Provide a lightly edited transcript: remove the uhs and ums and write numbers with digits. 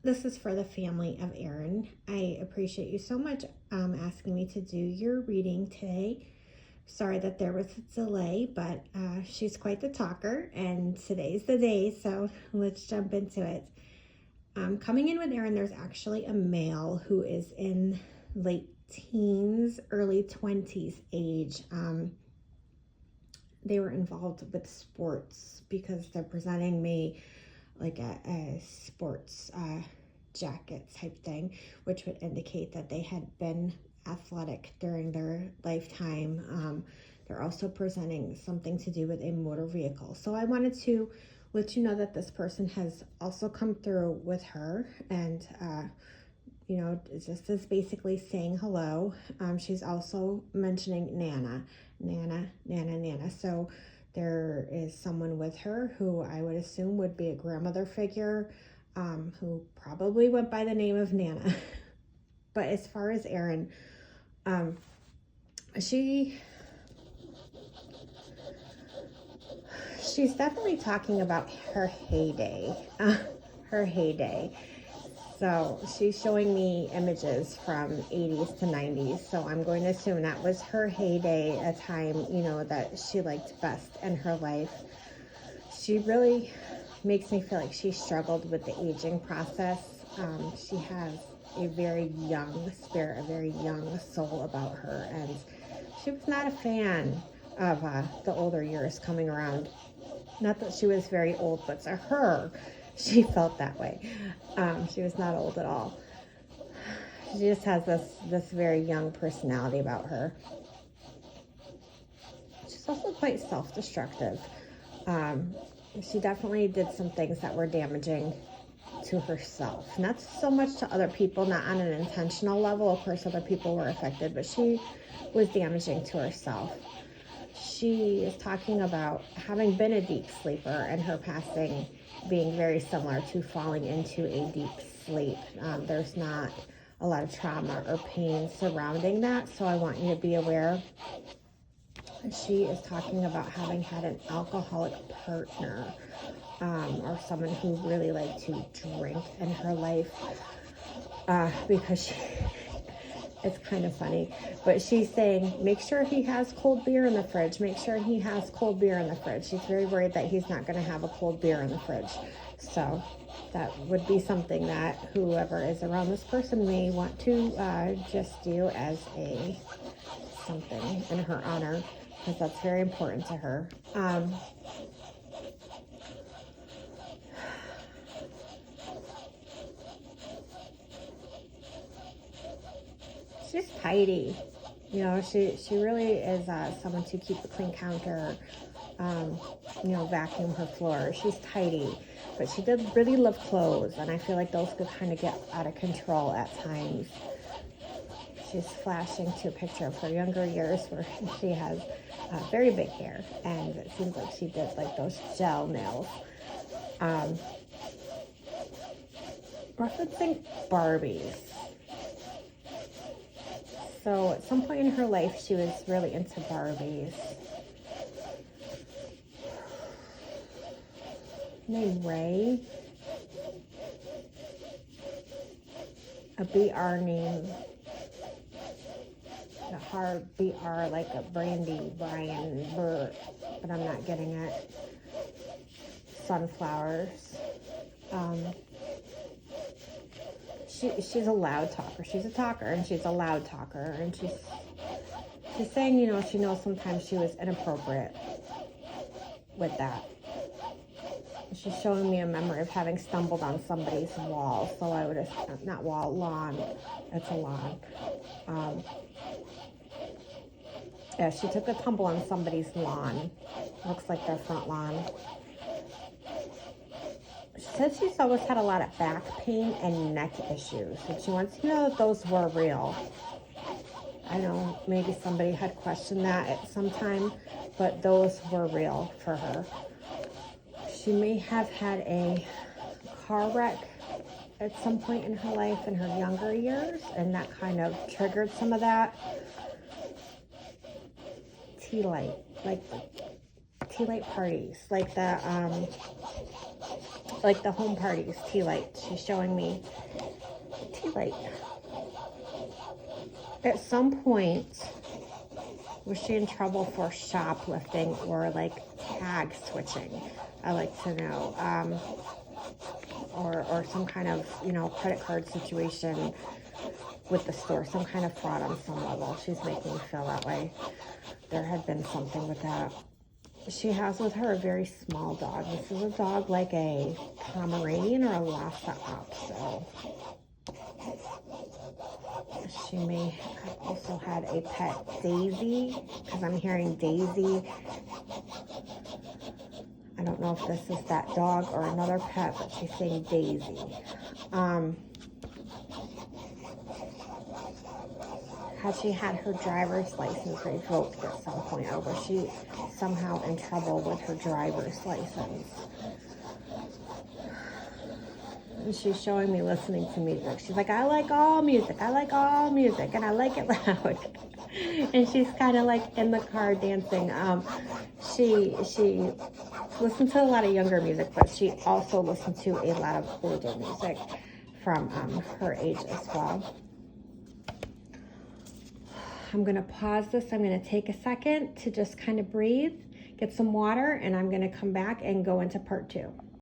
This is for the family of Erin. I appreciate you so much asking me to do your reading today. Sorry that there was a delay, but she's quite the talker, and today's the day, so let's jump into it. Coming in with Erin, there's actually a male who is in late teens, early 20s age. They were involved with sports because they're presenting me like a sports jacket type thing, which would indicate that they had been athletic during their lifetime. They're also presenting something to do with a motor vehicle. So I wanted to let you know that this person has also come through with her, and just as basically saying hello. She's also mentioning Nana. So there is someone with her who I would assume would be a grandmother figure, who probably went by the name of Nana. But as far as Erin, she's definitely talking about her heyday. So she's showing me images from 80s to 90s. So I'm going to assume that was her heyday, a time, that she liked best in her life. She really makes me feel like she struggled with the aging process. She has a very young spirit, a very young soul about her. And she was not a fan of the older years coming around. Not that she was very old, but to her, she felt that way. She was not old at all. She just has this very young personality about her. She's also quite self-destructive. She definitely did some things that were damaging to herself. Not so much to other people, not on an intentional level. Of course, other people were affected, but she was damaging to herself. She is talking about having been a deep sleeper and her passing being very similar to falling into a deep sleep. There's not a lot of trauma or pain surrounding that, so I want you to be aware. She is talking about having had an alcoholic partner, or someone who really liked to drink in her life, because it's kind of funny, but she's saying, make sure he has cold beer in the fridge. Make sure he has cold beer in the fridge. She's very worried that he's not going to have a cold beer in the fridge. So that would be something that whoever is around this person may want to just do as something in her honor, because that's very important to her. She's tidy. She really is someone to keep a clean counter, vacuum her floor. She's tidy, but she did really love clothes, and I feel like those could kind of get out of control at times. She's flashing to a picture of her younger years where she has very big hair, and it seems like she did like those gel nails. Referencing Barbies. So at some point in her life, she was really into Barbies. Named Ray. A BR name. A hard BR, like a Brandy, Brian, Burt, but I'm not getting it. Sunflowers. She's a loud talker. She's a talker, and she's a loud talker, and she's saying, she knows sometimes she was inappropriate with that. She's showing me a memory of having stumbled on somebody's wall. So I would have, not wall, lawn. It's a lawn. Yeah, she took a tumble on somebody's lawn. Looks like their front lawn. She said she's always had a lot of back pain and neck issues, and she wants to know that those were real. I know maybe somebody had questioned that at some time, but those were real for her. She may have had a car wreck at some point in her life in her younger years, and that kind of triggered some of that. Tea light, like the tea light parties, like the like the home parties, tea light. She's showing me tea light. At some point, was she in trouble for shoplifting or like tag switching? I like to know. Or some kind of, credit card situation with the store, some kind of fraud on some level. She's making me feel that way. There had been something with that. She has with her a very small dog. This is a dog like a Pomeranian or a Lhasa Apso. So she may have also had a pet, Daisy, because I'm hearing Daisy. I don't know if this is that dog or another pet, but she's saying Daisy. Had she had her driver's license revoked at some point, or was she somehow in trouble with her driver's license? And she's showing me listening to music. She's like, I like all music. I like all music, and I like it loud. And she's kind of like in the car dancing. She listened to a lot of younger music, but she also listened to a lot of older music from her age as well. I'm going to pause this. I'm going to take a second to just kind of breathe, get some water, and I'm going to come back and go into part 2.